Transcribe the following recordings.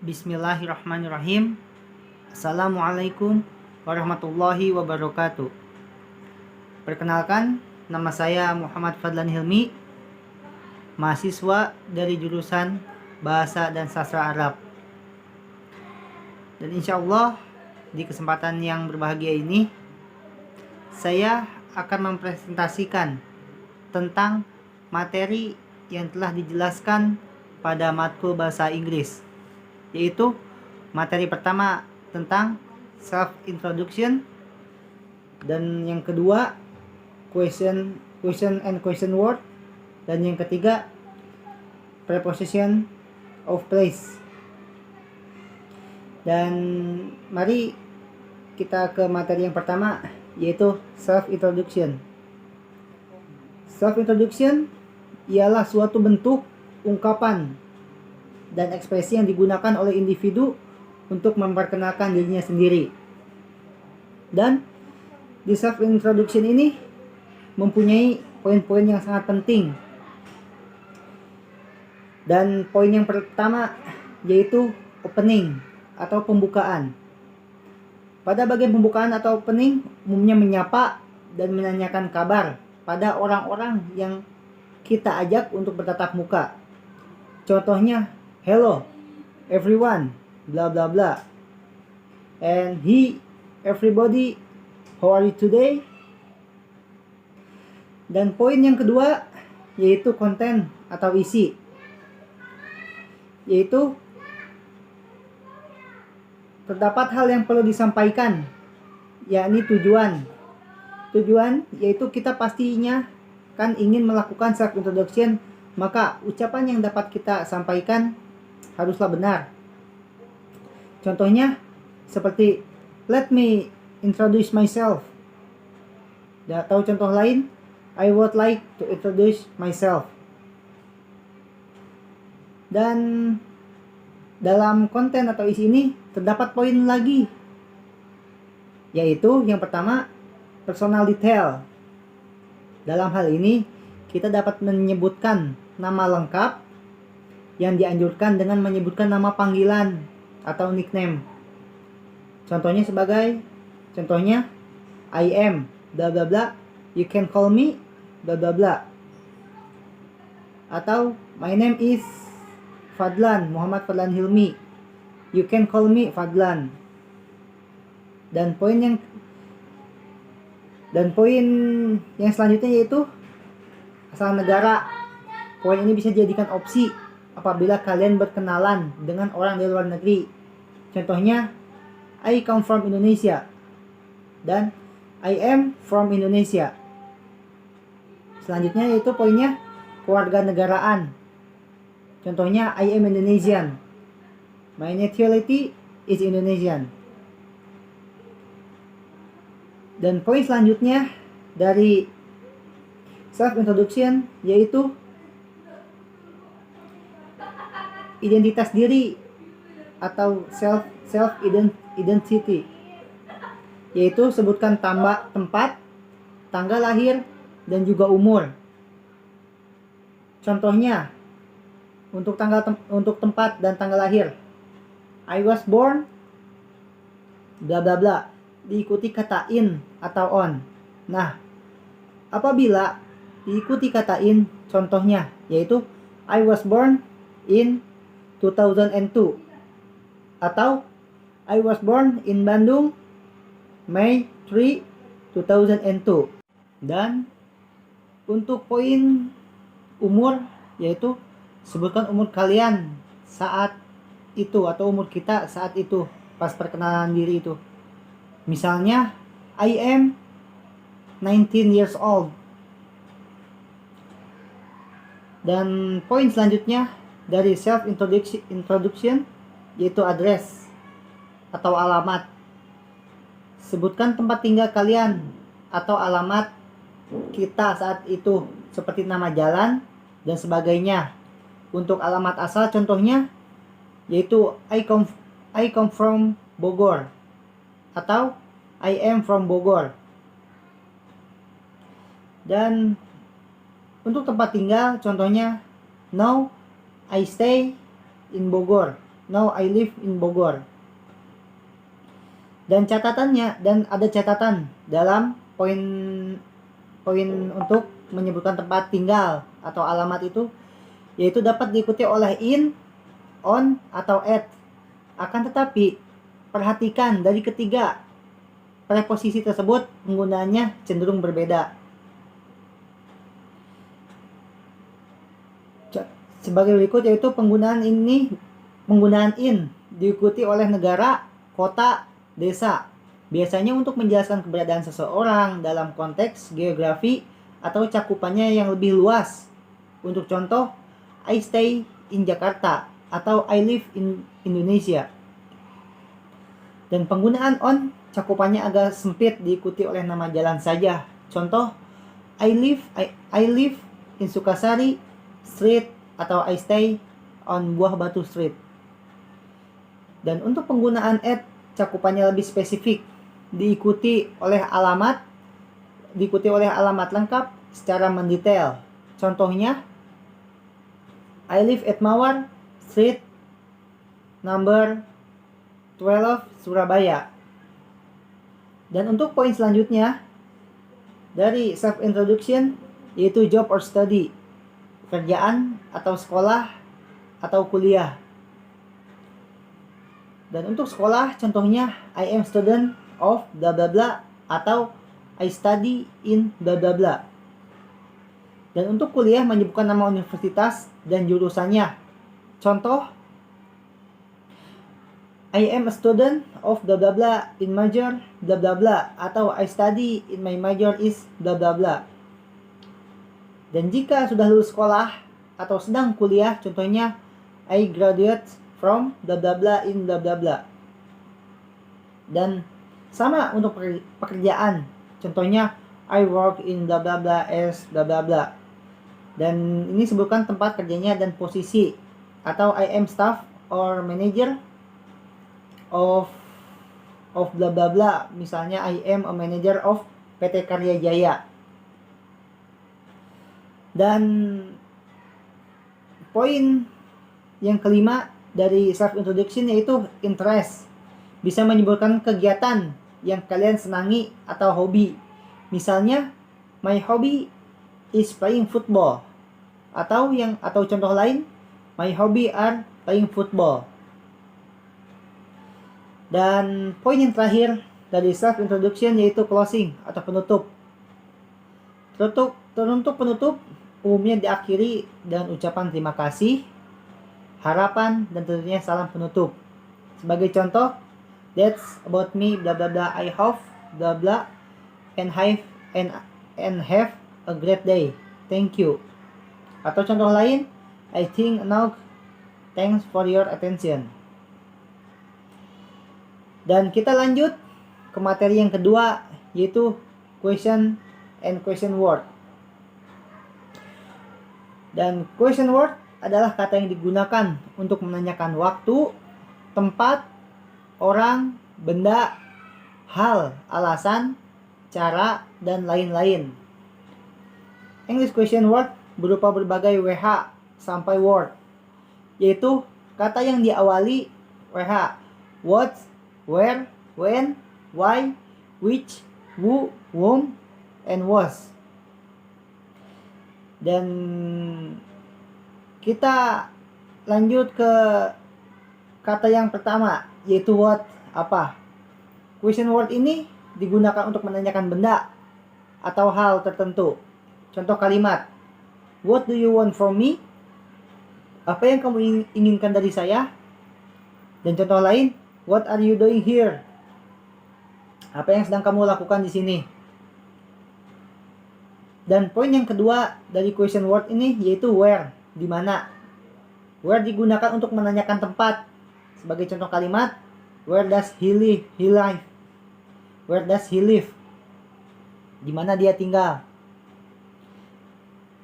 Bismillahirrahmanirrahim. Assalamualaikum warahmatullahi wabarakatuh. Perkenalkan, nama saya Muhammad Fadlan Hilmi, mahasiswa dari jurusan Bahasa dan Sastra Arab. Dan insya Allah di kesempatan yang berbahagia ini, saya akan mempresentasikan tentang materi yang telah dijelaskan pada matkul bahasa Inggris, yaitu materi pertama tentang self introduction, dan yang kedua question and question word, dan yang ketiga preposition of place. Dan mari kita ke materi yang pertama, yaitu self introduction. Self introduction ialah suatu bentuk ungkapan dan ekspresi yang digunakan oleh individu untuk memperkenalkan dirinya sendiri. Dan di self introduction ini mempunyai poin-poin yang sangat penting. Dan poin yang pertama yaitu opening atau pembukaan. Pada bagian pembukaan atau opening umumnya menyapa dan menanyakan kabar pada orang-orang yang kita ajak untuk bertatap muka. Contohnya, hello everyone, bla bla bla. And everybody, how are you today? Dan poin yang kedua yaitu konten atau isi, yaitu terdapat hal yang perlu disampaikan, yakni tujuan. Tujuan yaitu kita pastinya kan ingin melakukan self introduction, maka ucapan yang dapat kita sampaikan haruslah benar. Contohnya seperti let me introduce myself. Atau contoh lain, I would like to introduce myself. Dan dalam konten atau isi ini terdapat poin lagi, yaitu yang pertama personal detail. Dalam hal ini kita dapat menyebutkan nama lengkap yang dianjurkan dengan menyebutkan nama panggilan atau nickname. Contohnya I am bla bla bla, you can call me bla bla bla. Atau my name is Fadlan, Muhammad Fadlan Hilmi, you can call me Fadlan. Dan poin yang selanjutnya yaitu asal negara. Poin ini bisa dijadikan opsi apabila kalian berkenalan dengan orang dari luar negeri. Contohnya, I come from Indonesia dan I am from Indonesia. Selanjutnya yaitu poinnya kewarganegaraan. Contohnya, I am Indonesian, my nationality is Indonesian. Dan poin selanjutnya dari self introduction yaitu identitas diri atau self identity, yaitu sebutkan tempat, tanggal lahir, dan juga umur. Contohnya untuk tempat dan tanggal lahir, I was born bla bla bla, diikuti kata in atau on. Nah, apabila diikuti kata in, contohnya yaitu I was born in 2002 atau I was born in Bandung May 3, 2002. Dan untuk poin umur yaitu sebutkan umur kalian saat itu atau umur kita saat itu pas perkenalan diri itu. Misalnya I am 19 years old. Dan poin selanjutnya dari self introduction yaitu address atau alamat. Sebutkan tempat tinggal kalian atau alamat kita saat itu, seperti nama jalan dan sebagainya. Untuk alamat asal contohnya yaitu I come from Bogor atau I am from Bogor. Dan untuk tempat tinggal contohnya, now I stay in Bogor. Now I live in Bogor. Dan ada catatan dalam poin untuk menyebutkan tempat tinggal atau alamat itu, yaitu dapat diikuti oleh in, on, atau at. Akan tetapi, perhatikan dari ketiga preposisi tersebut penggunaannya cenderung berbeda. Sebagai berikut, yaitu penggunaan in diikuti oleh negara, kota, desa. Biasanya untuk menjelaskan keberadaan seseorang dalam konteks geografi atau cakupannya yang lebih luas. Untuk contoh, I stay in Jakarta atau I live in Indonesia. Dan penggunaan on cakupannya agak sempit, diikuti oleh nama jalan saja. Contoh, I live in Sukasari Street atau I stay on Buah Batu Street. Dan untuk penggunaan at cakupannya lebih spesifik, diikuti oleh alamat lengkap secara mendetail. Contohnya, I live at Mawar Street number 12 Surabaya. Dan untuk poin selanjutnya dari self introduction, yaitu job or study, pekerjaan atau sekolah atau kuliah. Dan untuk sekolah, contohnya I am student of bla bla bla atau I study in bla bla bla. Dan untuk kuliah menyebutkan nama universitas dan jurusannya. Contoh, I am a student of bla bla bla in major bla bla bla atau I study in my major is bla bla bla. Dan jika sudah lulus sekolah atau sedang kuliah, contohnya I graduate from bla bla bla in bla bla bla. Dan sama untuk pekerjaan, contohnya I work in bla bla bla as bla bla bla. Dan ini sebutkan tempat kerjanya dan posisi, atau I am staff or manager of bla bla bla. Misalnya I am a manager of PT Karya Jaya. Dan poin yang kelima dari self introduction yaitu interest. Bisa menyebutkan kegiatan yang kalian senangi atau hobi. Misalnya, my hobby is playing football. Atau contoh lain, my hobby are playing football. Dan poin yang terakhir dari self introduction yaitu closing atau penutup. Untuk penutup umumnya diakhiri dengan ucapan terima kasih, harapan, dan tentunya salam penutup. Sebagai contoh, that's about me bla bla bla, I hope bla bla and have a great day, thank you. Atau contoh lain, I think now, thanks for your attention. Dan kita lanjut ke materi yang kedua, yaitu question and question word. Dan question word adalah kata yang digunakan untuk menanyakan waktu, tempat, orang, benda, hal, alasan, cara, dan lain-lain. English question word berupa berbagai WH sampai word, yaitu kata yang diawali WH: what, where, when, why, which, who, whom, and was. Dan kita lanjut ke kata yang pertama, yaitu what, apa. Question word ini digunakan untuk menanyakan benda atau hal tertentu. Contoh kalimat, what do you want from me? Apa yang kamu inginkan dari saya? Dan contoh lain, what are you doing here? Apa yang sedang kamu lakukan di sini? Dan poin yang kedua dari question word ini yaitu where, di mana. Where digunakan untuk menanyakan tempat. Sebagai contoh kalimat, where does he live? Where does he live? Di mana dia tinggal?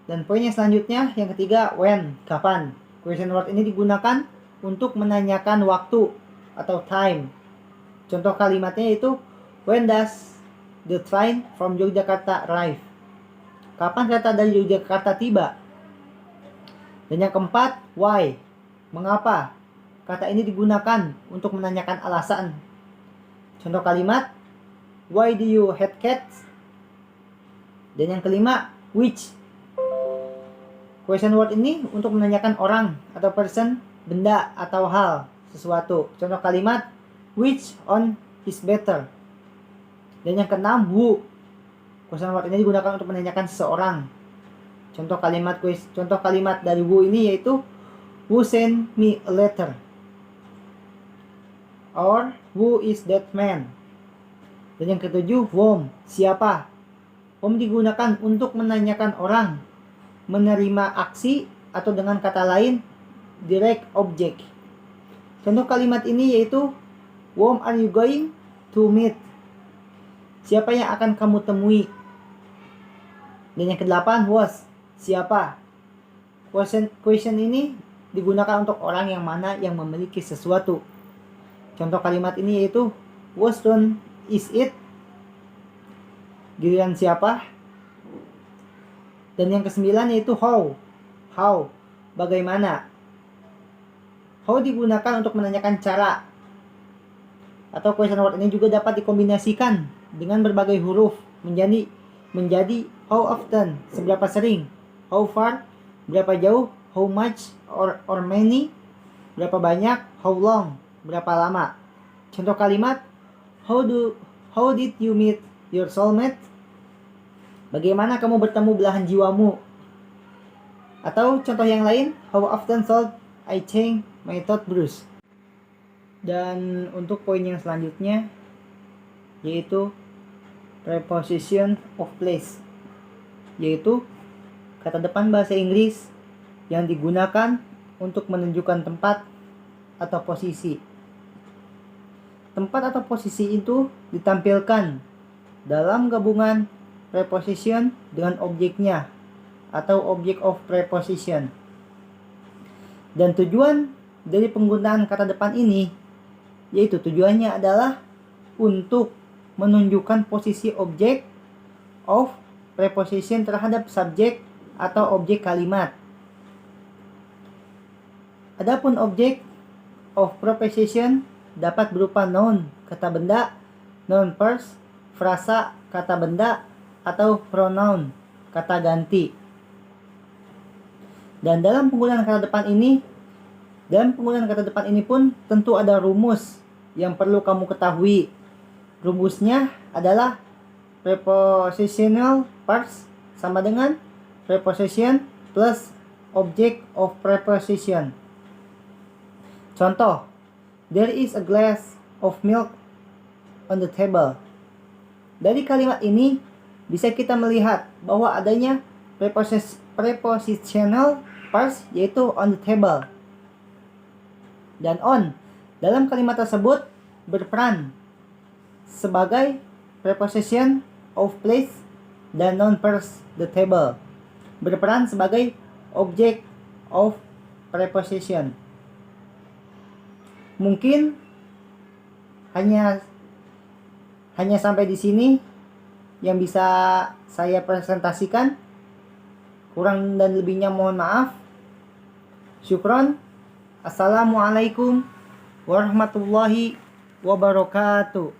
Dan poin yang selanjutnya, yang ketiga, when, kapan. Question word ini digunakan untuk menanyakan waktu atau time. Contoh kalimatnya yaitu, when does the train from Yogyakarta arrive? Kapan kereta dari Yogyakarta tiba? Dan yang keempat, why, mengapa. kata ini digunakan untuk menanyakan alasan. Contoh kalimat, why do you hate cats? Dan yang kelima, which. Question word ini untuk menanyakan orang atau person, benda atau hal, sesuatu. Contoh kalimat, which one is better? Dan yang keenam, who. Question word ini digunakan untuk menanyakan seseorang. Contoh kalimat dari who ini yaitu, who sent me a letter? Or who is that man? Dan yang ketujuh, whom, siapa. Whom digunakan untuk menanyakan orang, menerima aksi, atau dengan kata lain, direct object. Contoh kalimat ini yaitu, whom are you going to meet? Siapa yang akan kamu temui? Dan yang kedelapan, was, siapa. Question ini digunakan untuk orang yang mana yang memiliki sesuatu. Contoh kalimat ini yaitu, whose turn is it? Giliran siapa? Dan yang kesembilan yaitu how. How, bagaimana. How digunakan untuk menanyakan cara. Atau question word ini juga dapat dikombinasikan dengan berbagai huruf menjadi how often, seberapa sering. How far, berapa jauh. How much or many, berapa banyak. How long, berapa lama. Contoh kalimat, how did you meet your soulmate? Bagaimana kamu bertemu belahan jiwamu? Atau contoh yang lain, how often should I change my toothbrush? Dan untuk poin yang selanjutnya yaitu preposition of place, yaitu kata depan bahasa Inggris yang digunakan untuk menunjukkan tempat atau posisi. Tempat atau posisi itu ditampilkan dalam gabungan preposition dengan objeknya atau object of preposition. Dan tujuan dari penggunaan kata depan ini yaitu tujuannya adalah untuk menunjukkan posisi object of preposition terhadap subjek atau objek kalimat. Adapun object of preposition dapat berupa noun, kata benda, noun phrase, frasa, kata benda, atau pronoun, kata ganti. Dan dalam penggunaan kata depan ini pun tentu ada rumus yang perlu kamu ketahui. Rumusnya adalah prepositional phrase sama dengan preposition plus object of preposition. Contoh, there is a glass of milk on the table. Dari kalimat ini bisa kita melihat bahwa adanya prepositional phrase yaitu on the table. Dan on dalam kalimat tersebut berperan sebagai preposition of place dan noun phrase the table berperan sebagai object of preposition. Mungkin hanya sampai di sini yang bisa saya presentasikan. Kurang dan lebihnya mohon maaf. Syukron. Assalamualaikum warahmatullahi wabarakatuh.